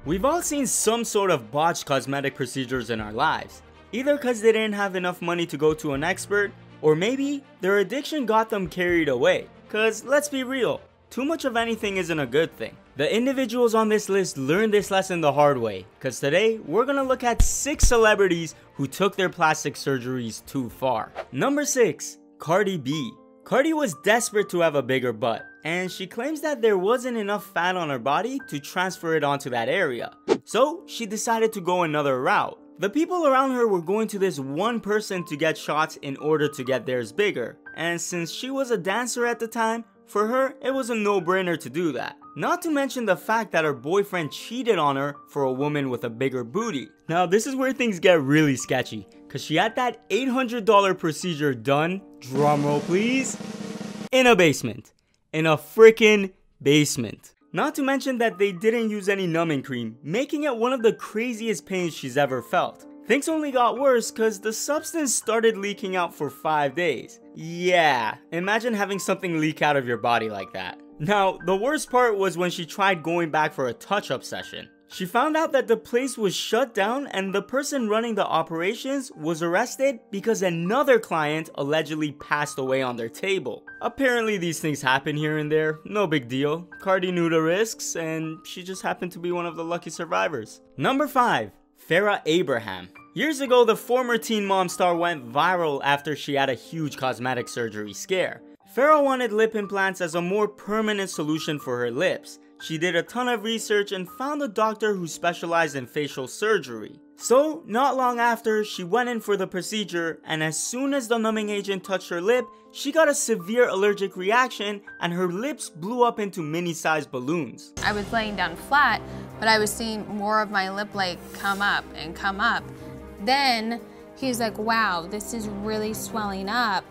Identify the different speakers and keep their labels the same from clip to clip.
Speaker 1: We've all seen some sort of botched cosmetic procedures in our lives, either because they didn't have enough money to go to an expert, or maybe their addiction got them carried away. Cause let's be real, too much of anything isn't a good thing. The individuals on this list learned this lesson the hard way, cause today we're gonna look at 6 celebrities who took their plastic surgeries too far. Number 6, Cardi B. Cardi was desperate to have a bigger butt, and she claims that there wasn't enough fat on her body to transfer it onto that area. So she decided to go another route. The people around her were going to this one person to get shots in order to get theirs bigger, and since she was a dancer at the time, for her it was a no-brainer to do that. Not to mention the fact that her boyfriend cheated on her for a woman with a bigger booty. Now this is where things get really sketchy, cause she had that $800 procedure done, drumroll please, in a basement. In a freaking basement. Not to mention that they didn't use any numbing cream, making it one of the craziest pains she's ever felt. Things only got worse cause the substance started leaking out for 5 days. Yeah, imagine having something leak out of your body like that. Now, the worst part was when she tried going back for a touch-up session. She found out that the place was shut down and the person running the operations was arrested because another client allegedly passed away on their table. Apparently these things happen here and there, no big deal. Cardi knew the risks and she just happened to be one of the lucky survivors. Number 5, Farrah Abraham. Years ago, the former Teen Mom star went viral after she had a huge cosmetic surgery scare. Farrah wanted lip implants as a more permanent solution for her lips. She did a ton of research and found a doctor who specialized in facial surgery. So, not long after, she went in for the procedure, and as soon as the numbing agent touched her lip, she got a severe allergic reaction and her lips blew up into mini-sized balloons.
Speaker 2: I was laying down flat, but I was seeing more of my lip like come up and come up. Then he was like, wow, this is really swelling up.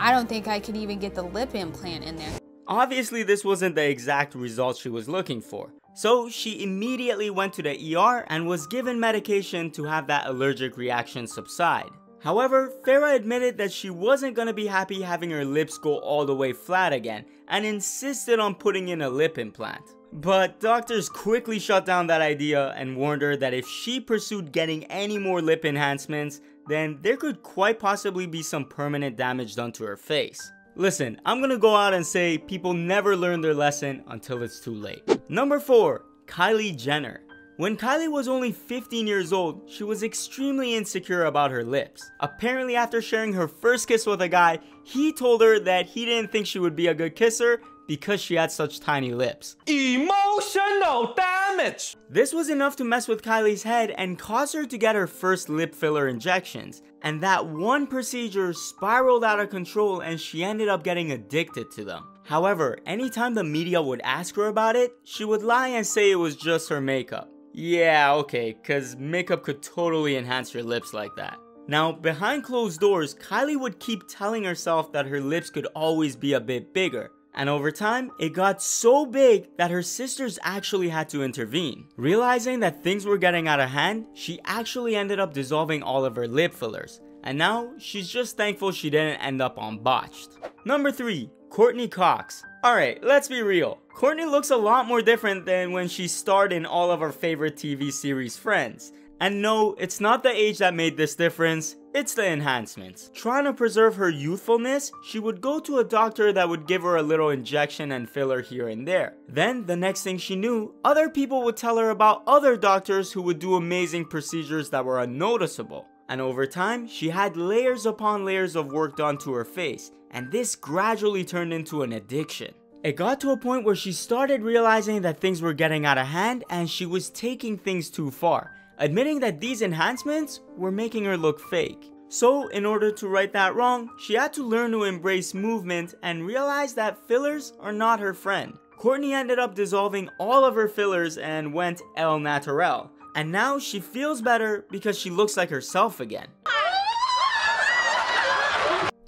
Speaker 2: I don't think I could even get the lip implant in there.
Speaker 1: Obviously, this wasn't the exact result she was looking for. So she immediately went to the ER and was given medication to have that allergic reaction subside. However, Farrah admitted that she wasn't gonna be happy having her lips go all the way flat again and insisted on putting in a lip implant. But doctors quickly shut down that idea and warned her that if she pursued getting any more lip enhancements, then there could quite possibly be some permanent damage done to her face. Listen, I'm gonna go out and say people never learn their lesson until it's too late. Number 4, Kylie Jenner. When Kylie was only 15 years old, she was extremely insecure about her lips. Apparently after sharing her first kiss with a guy, he told her that he didn't think she would be a good kisser because she had such tiny lips.
Speaker 3: Emotional damage!
Speaker 1: This was enough to mess with Kylie's head and cause her to get her first lip filler injections. And that one procedure spiraled out of control and she ended up getting addicted to them. However, anytime the media would ask her about it, she would lie and say it was just her makeup. Yeah, okay, cause makeup could totally enhance your lips like that. Now, behind closed doors, Kylie would keep telling herself that her lips could always be a bit bigger. And over time, it got so big that her sisters actually had to intervene. Realizing that things were getting out of hand, she actually ended up dissolving all of her lip fillers. And now, she's just thankful she didn't end up on botched. Number 3, Courtney Cox. Alright, let's be real. Courtney looks a lot more different than when she starred in all of our favorite TV series Friends. And no, it's not the age that made this difference, it's the enhancements. Trying to preserve her youthfulness, she would go to a doctor that would give her a little injection and filler here and there. Then, the next thing she knew, other people would tell her about other doctors who would do amazing procedures that were unnoticeable. And over time, she had layers upon layers of work done to her face, and this gradually turned into an addiction. It got to a point where she started realizing that things were getting out of hand and she was taking things too far, admitting that these enhancements were making her look fake. So, in order to right that wrong, she had to learn to embrace movement and realize that fillers are not her friend. Courtney ended up dissolving all of her fillers and went el natural. And now she feels better because she looks like herself again.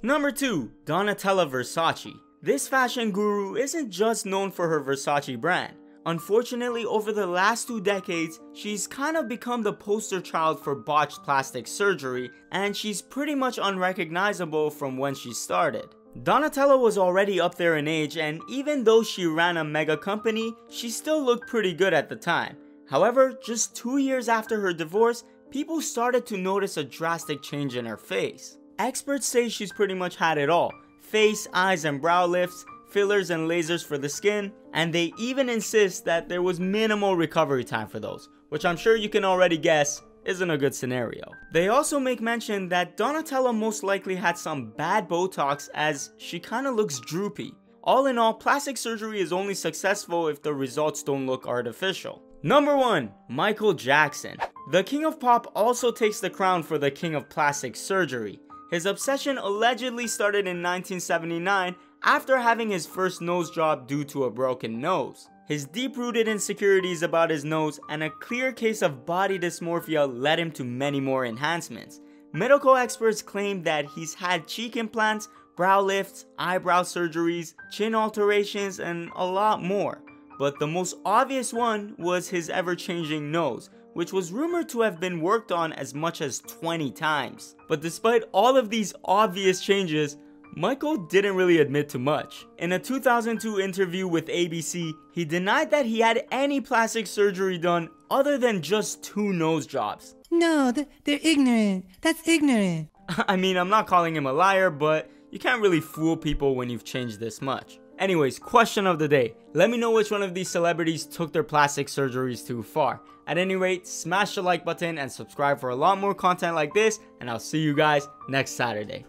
Speaker 1: Number 2, Donatella Versace. This fashion guru isn't just known for her Versace brand. Unfortunately, over the last 2 decades, she's kind of become the poster child for botched plastic surgery, and she's pretty much unrecognizable from when she started. Donatella was already up there in age, and even though she ran a mega company, she still looked pretty good at the time. However, just 2 years after her divorce, people started to notice a drastic change in her face. Experts say she's pretty much had it all: face, eyes, and brow lifts, fillers and lasers for the skin, and they even insist that there was minimal recovery time for those, which I'm sure you can already guess isn't a good scenario. They also make mention that Donatella most likely had some bad Botox, as she kinda looks droopy. All in all, plastic surgery is only successful if the results don't look artificial. Number 1. Michael Jackson. The King of Pop also takes the crown for the King of Plastic Surgery. His obsession allegedly started in 1979 after having his first nose job due to a broken nose. His deep-rooted insecurities about his nose and a clear case of body dysmorphia led him to many more enhancements. Medical experts claim that he's had cheek implants, brow lifts, eyebrow surgeries, chin alterations, and a lot more. But the most obvious one was his ever-changing nose, which was rumored to have been worked on as much as 20 times. But despite all of these obvious changes, Michael didn't really admit to much. In a 2002 interview with ABC, he denied that he had any plastic surgery done other than just 2 nose jobs.
Speaker 4: No, they're ignorant. That's ignorant.
Speaker 1: I mean, I'm not calling him a liar, but you can't really fool people when you've changed this much. Anyways, question of the day. Let me know which one of these celebrities took their plastic surgeries too far. At any rate, smash the like button and subscribe for a lot more content like this, and I'll see you guys next Saturday.